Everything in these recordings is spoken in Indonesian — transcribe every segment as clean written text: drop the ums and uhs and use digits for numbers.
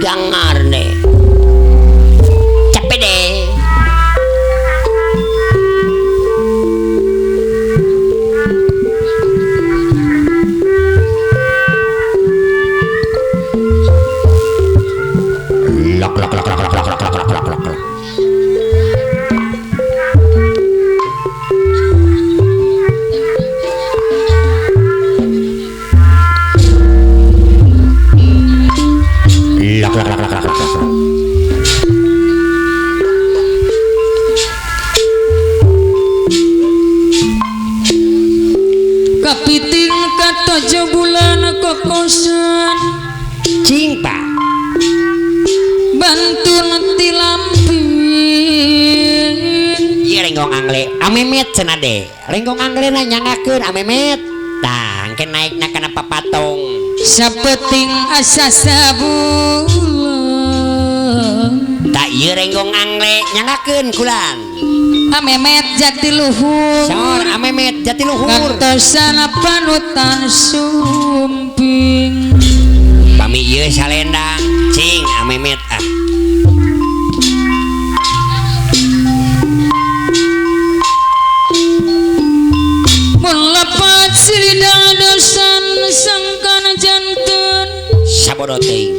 gangarne capek deh lak lak lak lak lak lak lak lak lak lak lak. Lak lak lak lak lak lak lak. Kapiting katojo bulan kokosan Cing pak bantun tilamping iya renggong angle amemet cenade renggong angle nanyangakeun amemet tah engke naikna kana papatung sapeting asa sabulan tak ieu renggong angle nyangakeun kulan amemet jatiluhur sor amemet jatiluhur kantosan panutan sumping pami ieu salendang cing amemet ah mun lepat silidang dosan sangkana janten sabodo teuing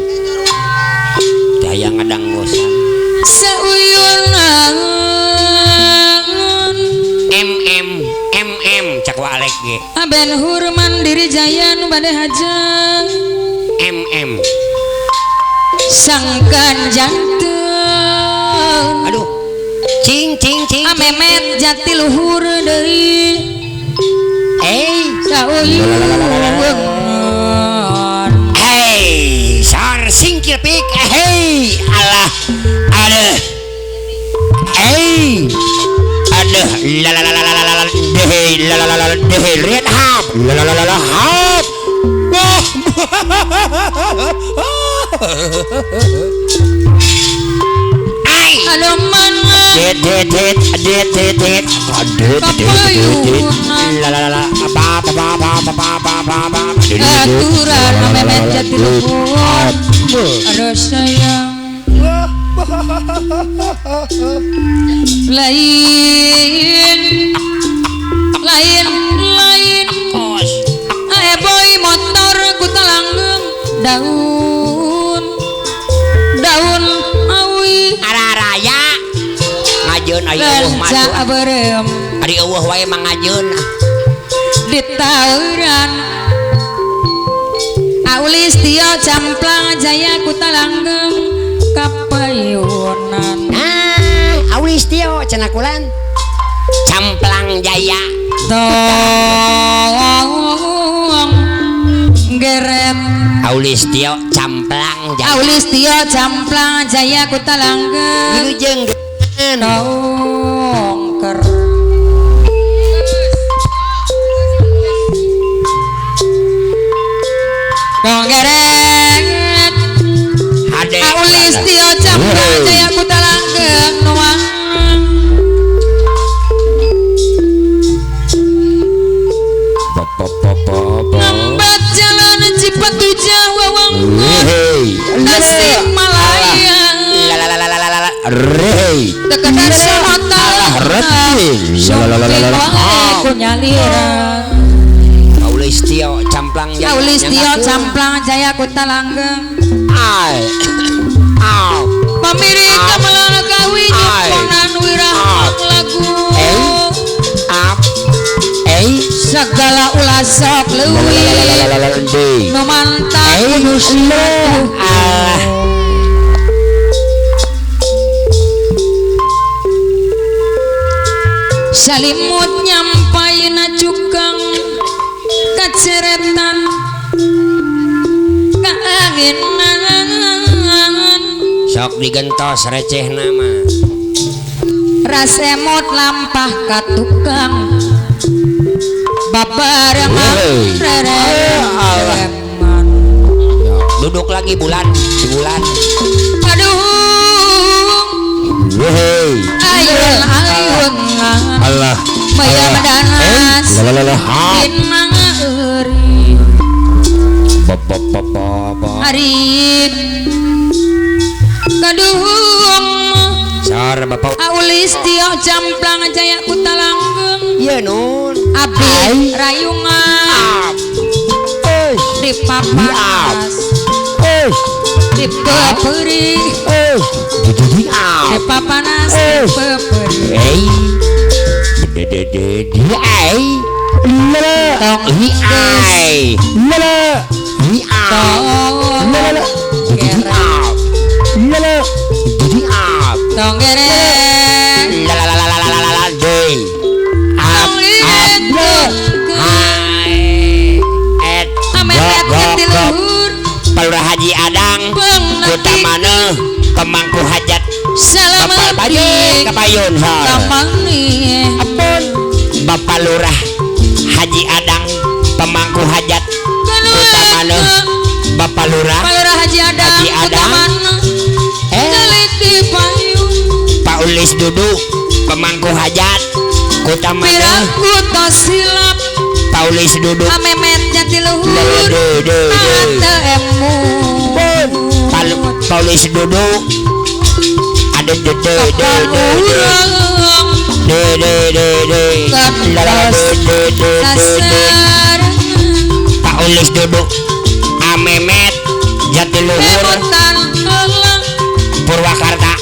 daya ngadanggosan sauyunan cak wa alek ge aben hurman diri jaya nu bade hajang sangkan janten aduh cing amemet jatiluhur deui sauyunan hey sar singkir pik hey alah aduh hey aduh la la la la la la la deh la la la la deh red hap la la la la la hap ai anu mana det la la la la ba aturan amemet jatiluhur aduh sayang lain ae boy motor ku talanggeng daun awi araraya ngajeun aya eueuh lenca maju berem ari eueuh wae mangajeun di tauran aulis tio camplang jaya ku talanggeng kapayunan aulis tio cenah kulan camplang jaya tong geret aulis tio camplang jaya aulis tio camplang jaya ku talanggeng wilujeng nongker geret hade aulis tio camplang jaya ku talanggeng nuang ngambat jalan Cipatu Jawa Tasik Malaya dekat Sonota shopping wae ku nyaliran aulis tio camplang jaya aulis tio camplang jaya ku talanggeng ai au pamiri kamelang kawi nyeponan wirah lagu segala ulah sok leuwih nu mantap nu salimut nyampaina cukang kaceretan kaanginan sok digentos receh nama rasemot lampah ka tukang babarengan rereman duduk lagi bulan sebulan aduh ayun Allah maya madanas inang euri hari hor bapak Aulis tio Jamplang Jaya Kutalanggeng iya nun Abdi Rayungan di papas di peperi di papanas di peperi tong ikus tong gereng tong ikus amemet ketiluhur Palura Haji Adang utamana pemangku hajat selamat kapayun kamani apun Bapak Lurah Haji Adang pemangku hajat utamana Bapak Lurah Haji Adang utamana Jaliti payung Pak Ulis Dudu pemangku hajat utamana piraku silap Pak Ulis Dudu amemet jatiluhur tante emu Pak Ulis Dudu ada Pak Ulis Duduk Amemet Jatiluhur Purwakarta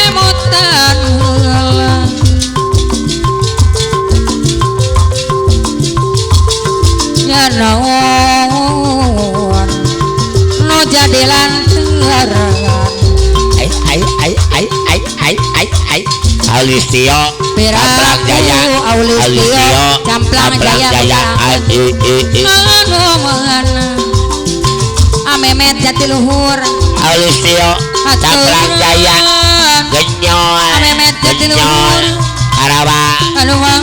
emotan ya naon no jadi lantaran Aulistio Camplang Jaya Aulistio Camplang Jaya amemet jatiluhur Aulistio Camplang Jaya Genyol amemet jatiluhur Arawa anu mah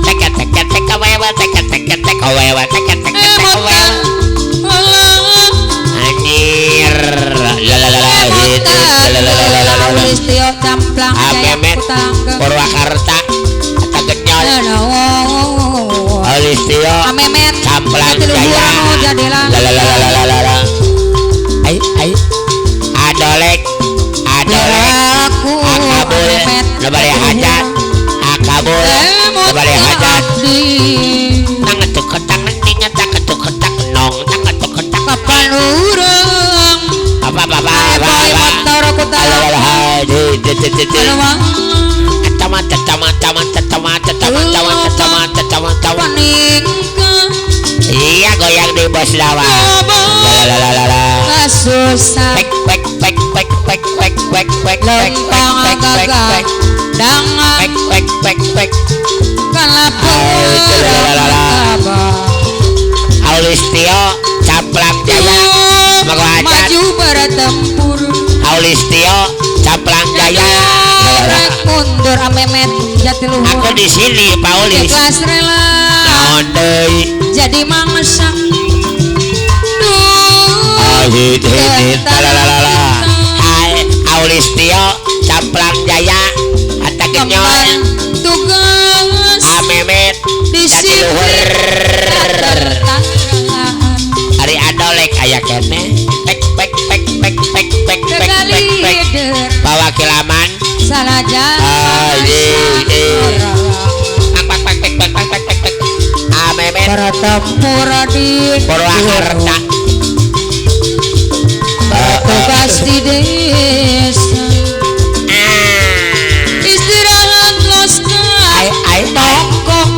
teka wewa teka wewa anjir Aulistio Camplang Jaya Amemet Purwakarta atau Genyol Aulistio amemet Camplang Jaya Adolek Akabul Lebari hajat Akabul Lebari hajat tangan tuketak ningat tangan tuketak nong tangan tuketak kapan urang apa motor Kutalanggeng iya goyang di bos dawa susah lempang agak dangan Aulistio Camplang Jaya maju bertempur Aulistio Camplang Jaya rek mundur amemet jatiluhur aku di sini Paulis ikhlas rela naon deui jadi mangsak hai Aulistio Camplang Jaya hatta Genyol tugas amemet jatiluhur Ari Adolek aya kene pek pawakilaman salaja amemet bertempur di Purwakarta tugas di desa istirahat loskan tongkong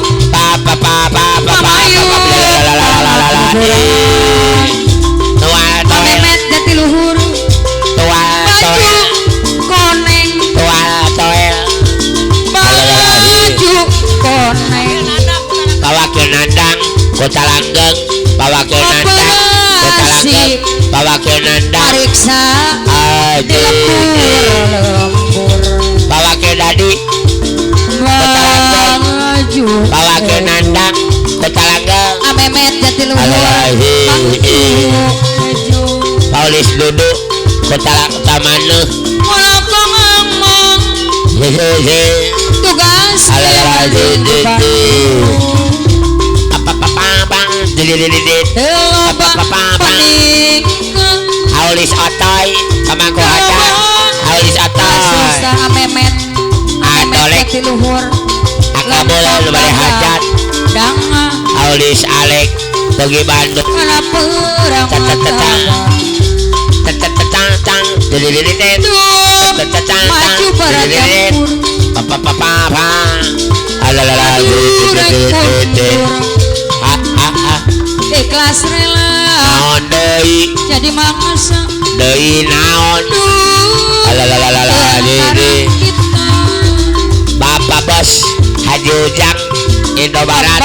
amemet jatiluhur baju koneng baju koneng Pawakil Nandang Kota Langgeng Pawakil Nandang Kota Langgeng Pawakil Nandang periksa Aji lembur Pawakil Dadi Kota Langgeng baju Pawakil Nandang Kota Langgeng amemet jatiluhur Paulis Dudu Kota Maneh Molokong ngomong tugas Aulis Otoy Pemangku Hajat Aulis atoy Susah amemet Adolek Jati luhur Akabula lu bari hajat Danga Aulis Alek Pergi Bandung Kana perang Tatatang Tatatang Dililit Maju para dapur Papa Alalala Ikhlas rela Naon deui Jadi mangsa deui naon Alalala kita Bapak Bos Haji Ujang Indobarat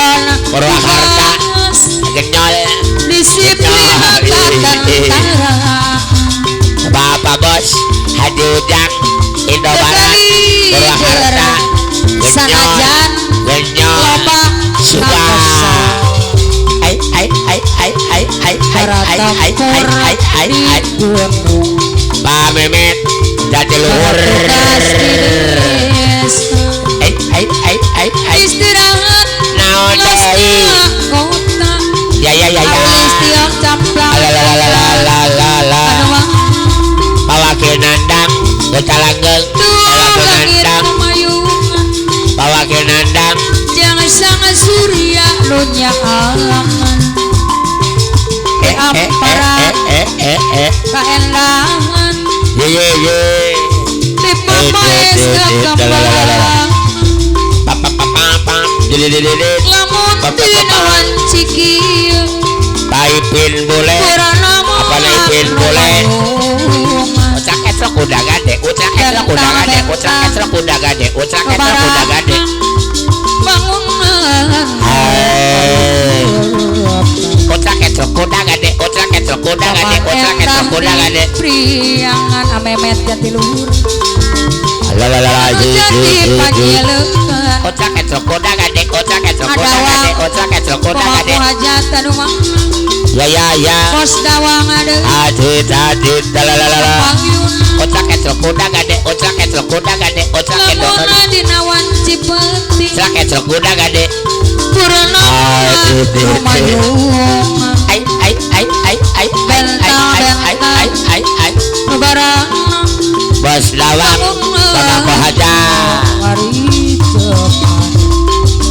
Purwakarta Genyol Disiplin tentara Bapak Bos Haji Ujang Indobarat Purwakarta Sanajan Genyol loba Subah Pak Memet Jati luhur Istirahat Naon deui kota ya Aulis tiok caplang Lalalala Pawakil nandang Betalanggeng Pawakil langit nandang pemayungan Pawakil nandang Jangan sangat surya lunya alangan Ampara kaendangan Ye Di pemaes kekembangan Lamun tinawan cikieu Taipin boleh Apa naipin boleh Ucak esok kuda gade Ucak esok kuda gade Ucak esok kuda gade Ucak esok kuda gade Bangunan Ucak esok kuda gade Ucak esok kuda gade Ucak esok kuda gade Priangan amemet jati luhur Lalalala Jati panjelekan Ucak esok kuda gade Ucak esok kuda gade Ucak esok kuda gade Pemangku hajatan rumah Ya Pos dawang ada Adit Lalalala Pangyun Ucak esok kuda gade Ucak esok kuda gade Ucak esok kuda Lamun dinawan cipeti Ucak esok kuda gade Purna Rumayungan Bentang Nubarang Bos lawang Pemangku haja Mari cepat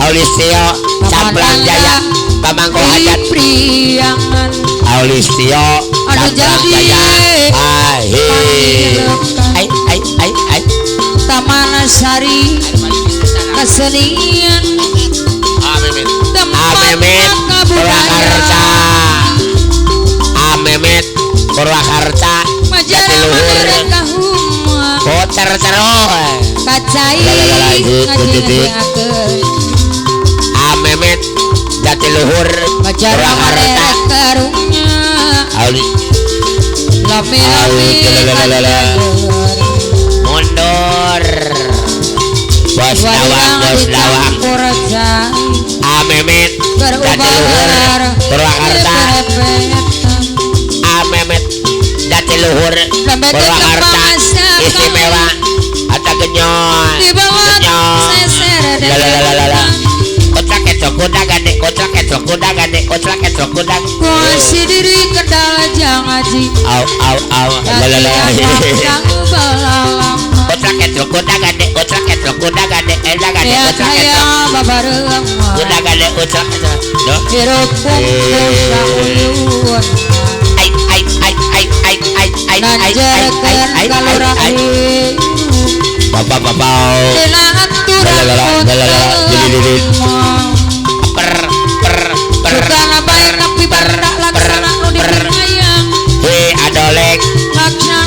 Aulisio Camplang Jaya Pemangku hajat Priangan Aulisio Anu Camplang jadi Jaya Taman Sari Kesenian Amemet Purwakarta Amemet Purwakarta Jati luhur Kocer ceroh Kacai ngajiakeun Amemet Jati luhur Purwakarta karungnya Auli lami-lami mundur Bos lawang Amemet Jati luhur Purwakarta Amemet Jati luhur Purwakarta istimewa Ata genyol Lalalala Kocak esok kuda gade Kocak esok kuda gade Kocak esok kuda Kuasi diri kendal jangaji Au Lalalala Kocak esok kuda gade Kocak esok kuda gade Eda gade kocak esok babareng kuda gade Kocak esok hirup kumpul sauyun nanjarkeun kalurahi Bapak dina aturan Sukana baik tapi barak laksana nu dipingayang Adolek laksana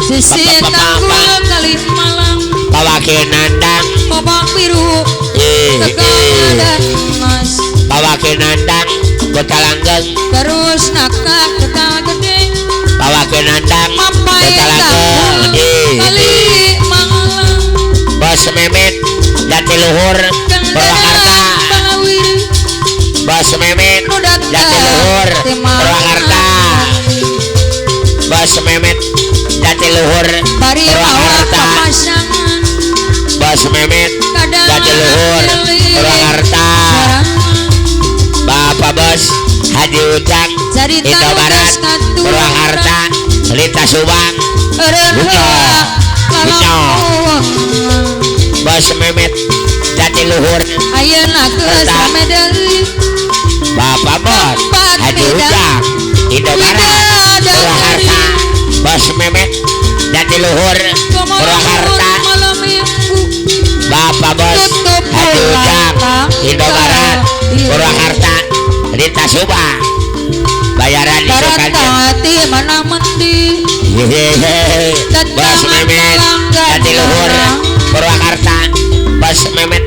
sisi tanggul kali malang Pawakil nandang babak biru tegang dan mas Pawakil nandang Kota Langgeng terus nakak ketal gede Pawakil nandang mampai Kota Langgeng kali malang Bos Memet Jati luhur Purwakarta Bos Memet Jati luhur Purwakarta Bos Memet Jati luhur bari awak Purwakarta papasangan Bos Memet kadang Jati luhur Purwakarta Bapak Bos Hadi Ujang Cerita Indomaret geus katurang. Purwakarta Lintas Subang Renha Bos Memet Jatiluhur ayeuna geus Eta. rame deui Bapak Bos Tempat Hadi beda. Ujang Indomaret Beda Purwakarta dari. Bos Memet Jatiluhur Purwakarta malam minggu Bapak Bos Tutup Hadi Ujang pulang Indomaret Iya. Purwakarta Lintas Subang bayaran di Barata Sukarjo hati mana mendi Hehehe Bos Memet Jatiluhur Purwakarta Bos Memet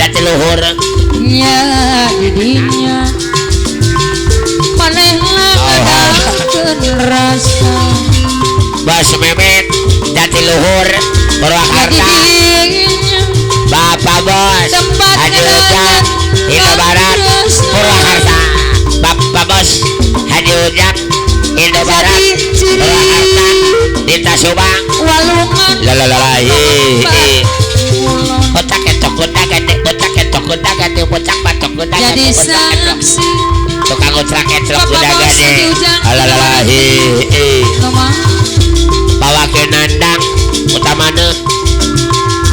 Jatiluhur nya didinya manehna ngadakeun rasa Bos Memet Jatiluhur Purwakarta didinya Bapak Bos Tempat Hadi Ujang Indomaret Purwakarta Bapak Bos Hadi Ujang Indomaret Purwakarta Lintas Subang walungan lalalala Ulun. otak ketok otak gede otak ketok otak gede otak batok otak Jadi gede otak ketok saksi tukang utrak ketok Bapak udah Bos gede Hadi Ujang lalalala ngomong bawa ke nandang utamana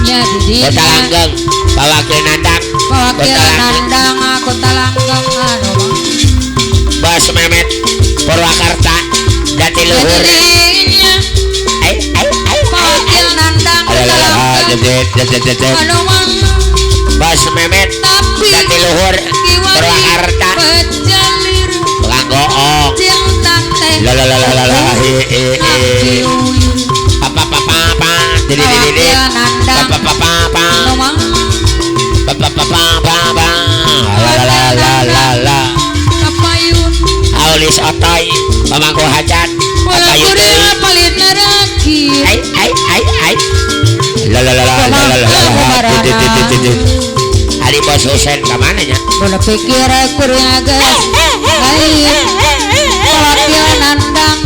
nya kota didinya langgeng bawa ke nandang wakil kota langgeng nandang aku talanggeng anu Bos Memet Purwakarta Jatiluhur didinya wakil nandang lalalala talanggeng anu mana Bos Memet tapi Jatiluhur Purwakarta pejalir tukang goong cinta teh lalalala Aki uyur papa papa papa jadi wakil nandang papa papa papa anu mana papa papa papa lalalala kapayun aulis otoy pamangku hajat wala apa kuring yuti apalin naraki ai lalalala hari Bos Husen kemana nya bola pikir kuring agak lain wakil nandang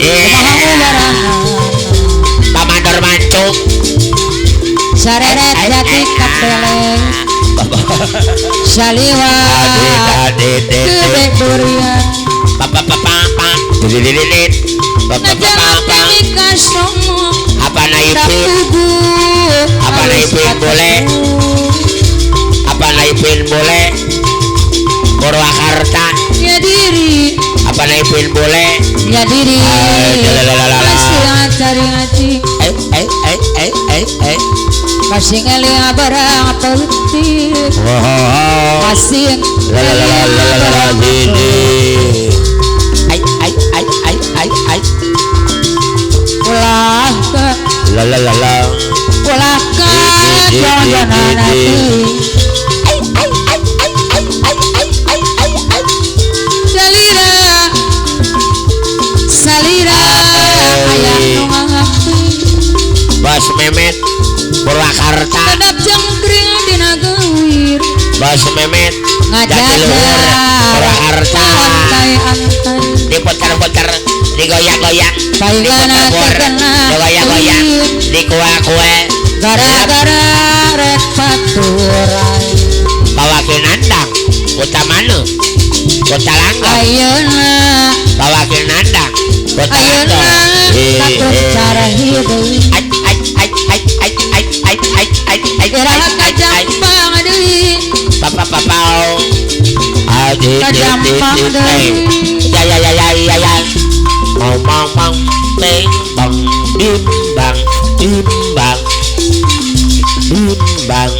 kumaha barahan Pamandor Mancung sareret jati kapeleng saliwa gede durian papa papa papa dililit papa najang papa api kasong apa naipin apa naipin boleh apa naipin boleh Purwakarta ya diri apa naipin boleh ya diri lalalala masih cari ngaji eh masih ngelia barang putih masih lalalala gini ulah ke lalalala ulah ke jangan nanti salira ayah nungangati Bos Memet Purwakarta kedap jangkring dina gawir Bos Memet Jatiluhur ngajajar Purwakarta antai-antai diputar-putar digoyang-goyang paigana diputar-putar terkena digoyang-goyang dikue-kue gara-gara rek paturai bawa ke nandang utamana kota langgeng ayeuna bawa ke nandang kota ayeuna langgeng katur cara hidup iraha kajampang deui papa kajampang deui ya mau beng bang bimbang